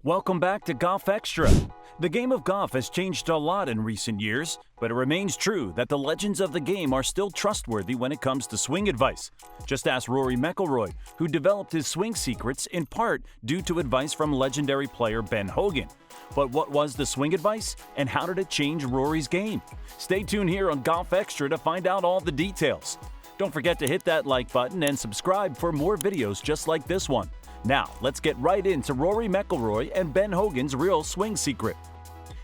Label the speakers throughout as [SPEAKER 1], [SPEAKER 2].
[SPEAKER 1] Welcome back to Golf Xtra. The game of golf has changed a lot in recent years, but it remains true that the legends of the game are still trustworthy when it comes to swing advice. Just ask Rory McIlroy, who developed his swing secrets in part due to advice from legendary player Ben Hogan. But what was the swing advice, and how did it change Rory's game? Stay tuned here on Golf Xtra to find out all the details. Don't forget to hit that like button and subscribe for more videos just like this one. Now, let's get right into Rory McIlroy and Ben Hogan's real swing secret.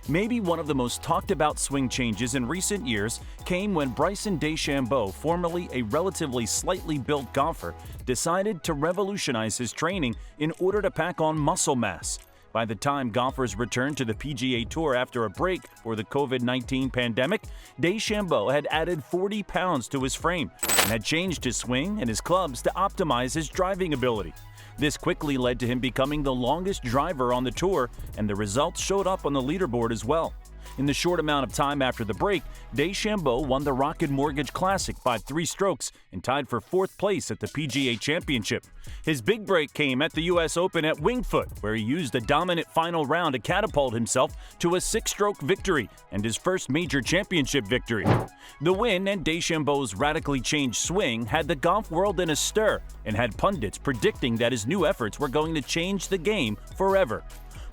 [SPEAKER 1] Maybe one of the most talked about swing changes in recent years came when Bryson DeChambeau, formerly a relatively slightly built golfer, decided to revolutionize his training in order to pack on muscle mass. By the time golfers returned to the PGA Tour after a break for the COVID-19 pandemic, DeChambeau had added 40 pounds to his frame and had changed his swing and his clubs to optimize his driving ability. This quickly led to him becoming the longest driver on the tour, and the results showed up on the leaderboard as well. In the short amount of time after the break, DeChambeau won the Rocket Mortgage Classic by 3 strokes and tied for 4th place at the PGA Championship. His big break came at the U.S. Open at Winged Foot, where he used a dominant final round to catapult himself to a 6-stroke victory and his first major championship victory. The win and DeChambeau's radically changed swing had the golf world in a stir and had pundits predicting that his new efforts were going to change the game forever.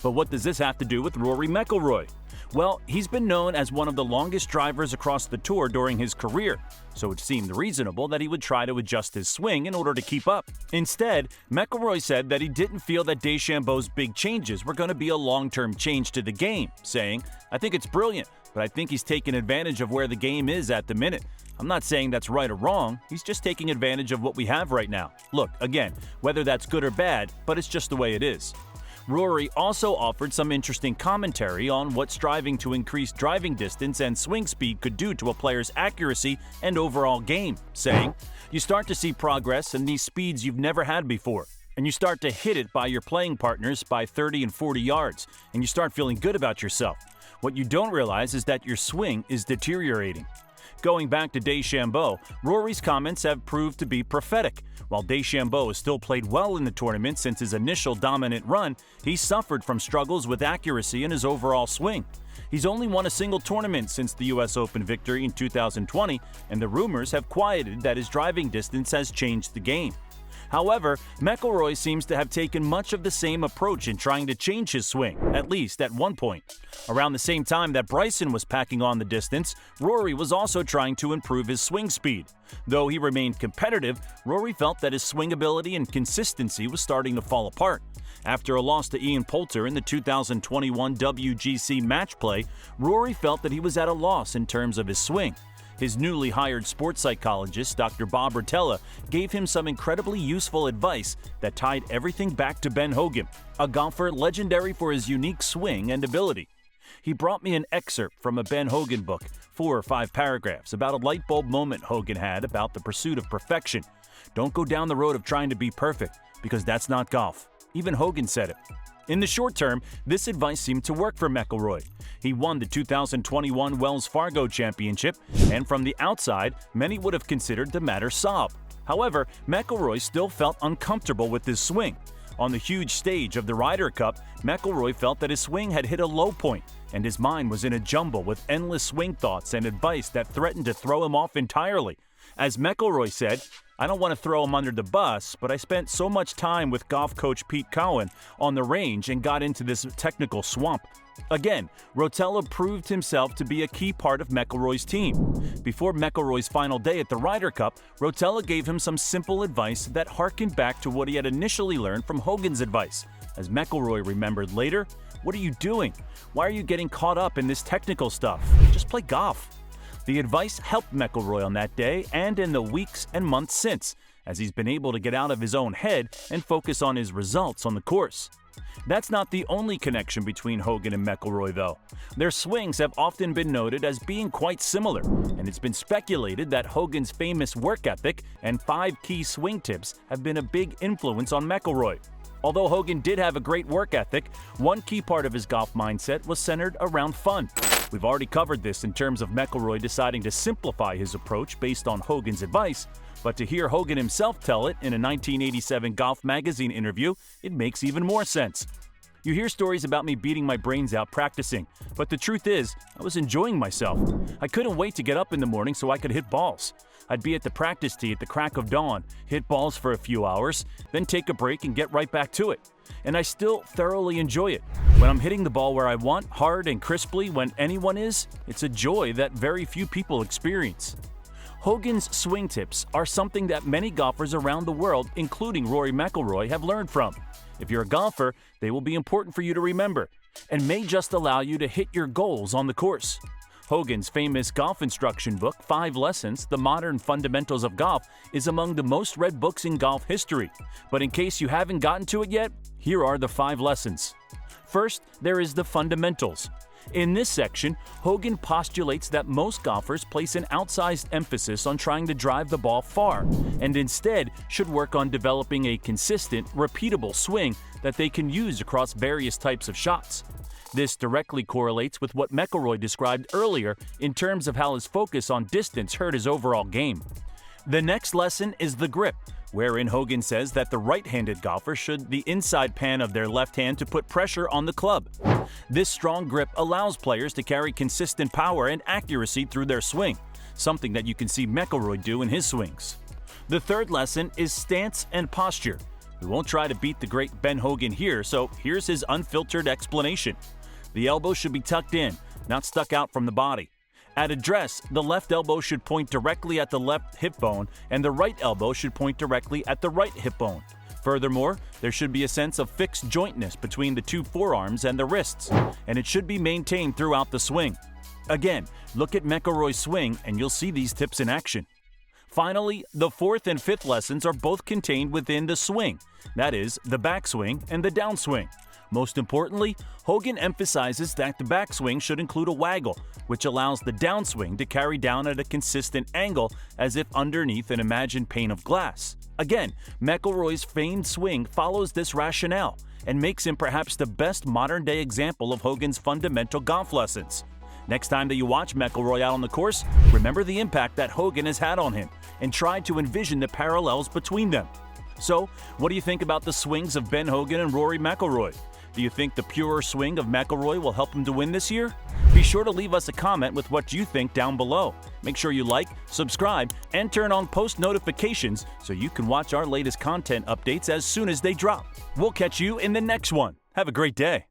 [SPEAKER 1] But what does this have to do with Rory McIlroy? Well, he's been known as one of the longest drivers across the tour during his career, so it seemed reasonable that he would try to adjust his swing in order to keep up. Instead, McIlroy said that he didn't feel that DeChambeau's big changes were going to be a long-term change to the game, saying, "I think it's brilliant, but I think he's taking advantage of where the game is at the minute. I'm not saying that's right or wrong, he's just taking advantage of what we have right now. Look, again, whether that's good or bad, but it's just the way it is." Rory also offered some interesting commentary on what striving to increase driving distance and swing speed could do to a player's accuracy and overall game, saying, "You start to see progress in these speeds you've never had before, and you start to hit it by your playing partners by 30 and 40 yards, and you start feeling good about yourself. What you don't realize is that your swing is deteriorating." Going back to DeChambeau, Rory's comments have proved to be prophetic. While DeChambeau has still played well in the tournament since his initial dominant run, he suffered from struggles with accuracy in his overall swing. He's only won a single tournament since the U.S. Open victory in 2020, and the rumors have quieted that his driving distance has changed the game. However, McIlroy seems to have taken much of the same approach in trying to change his swing, at least at one point. Around the same time that Bryson was packing on the distance, Rory was also trying to improve his swing speed. Though he remained competitive, Rory felt that his swing ability and consistency was starting to fall apart. After a loss to Ian Poulter in the 2021 WGC match play, Rory felt that he was at a loss in terms of his swing. His newly hired sports psychologist, Dr. Bob Rotella, gave him some incredibly useful advice that tied everything back to Ben Hogan, a golfer legendary for his unique swing and ability. He brought me an excerpt from a Ben Hogan book, 4 or 5 paragraphs, about a light bulb moment Hogan had about the pursuit of perfection. Don't go down the road of trying to be perfect, because that's not golf. Even Hogan said it. In the short term, this advice seemed to work for McIlroy. He won the 2021 Wells Fargo Championship, and from the outside, many would have considered the matter solved. However, McIlroy still felt uncomfortable with his swing. On the huge stage of the Ryder Cup, McIlroy felt that his swing had hit a low point, and his mind was in a jumble with endless swing thoughts and advice that threatened to throw him off entirely. As McIlroy said, "I don't want to throw him under the bus, but I spent so much time with golf coach Pete Cowan on the range and got into this technical swamp." Again, Rotella proved himself to be a key part of McIlroy's team. Before McIlroy's final day at the Ryder Cup, Rotella gave him some simple advice that harkened back to what he had initially learned from Hogan's advice. As McIlroy remembered later, "What are you doing? Why are you getting caught up in this technical stuff? Just play golf." The advice helped McIlroy on that day and in the weeks and months since, as he's been able to get out of his own head and focus on his results on the course. That's not the only connection between Hogan and McIlroy, though. Their swings have often been noted as being quite similar, and it's been speculated that Hogan's famous work ethic and 5 key swing tips have been a big influence on McIlroy. Although Hogan did have a great work ethic, one key part of his golf mindset was centered around fun. We've already covered this in terms of McIlroy deciding to simplify his approach based on Hogan's advice, but to hear Hogan himself tell it in a 1987 Golf magazine interview, it makes even more sense. You hear stories about me beating my brains out practicing, but the truth is, I was enjoying myself. I couldn't wait to get up in the morning so I could hit balls. I'd be at the practice tee at the crack of dawn, hit balls for a few hours, then take a break and get right back to it. And I still thoroughly enjoy it. When I'm hitting the ball where I want, hard and crisply when anyone is, it's a joy that very few people experience. Hogan's swing tips are something that many golfers around the world, including Rory McIlroy, have learned from. If you're a golfer, they will be important for you to remember, and may just allow you to hit your goals on the course. Hogan's famous golf instruction book, 5 Lessons, The Modern Fundamentals of Golf, is among the most read books in golf history. But in case you haven't gotten to it yet, here are the 5 lessons. First, there is the fundamentals. In this section, Hogan postulates that most golfers place an outsized emphasis on trying to drive the ball far, and instead should work on developing a consistent, repeatable swing that they can use across various types of shots. This directly correlates with what McIlroy described earlier in terms of how his focus on distance hurt his overall game. The next lesson is the grip, wherein Hogan says that the right-handed golfer should the inside pan of their left hand to put pressure on the club. This strong grip allows players to carry consistent power and accuracy through their swing, something that you can see McIlroy do in his swings. The third lesson is stance and posture. We won't try to beat the great Ben Hogan here, so here's his unfiltered explanation. The elbow should be tucked in, not stuck out from the body. At address, the left elbow should point directly at the left hip bone, and the right elbow should point directly at the right hip bone. Furthermore, there should be a sense of fixed jointness between the 2 forearms and the wrists, and it should be maintained throughout the swing. Again, look at McIlroy's swing and you'll see these tips in action. Finally, the 4th and 5th lessons are both contained within the swing, that is, the backswing and the downswing. Most importantly, Hogan emphasizes that the backswing should include a waggle, which allows the downswing to carry down at a consistent angle as if underneath an imagined pane of glass. Again, McIlroy's famed swing follows this rationale and makes him perhaps the best modern-day example of Hogan's fundamental golf lessons. Next time that you watch McIlroy out on the course, remember the impact that Hogan has had on him and try to envision the parallels between them. So, what do you think about the swings of Ben Hogan and Rory McIlroy? Do you think the purer swing of McIlroy will help him to win this year? Be sure to leave us a comment with what you think down below. Make sure you like, subscribe, and turn on post notifications so you can watch our latest content updates as soon as they drop. We'll catch you in the next one. Have a great day.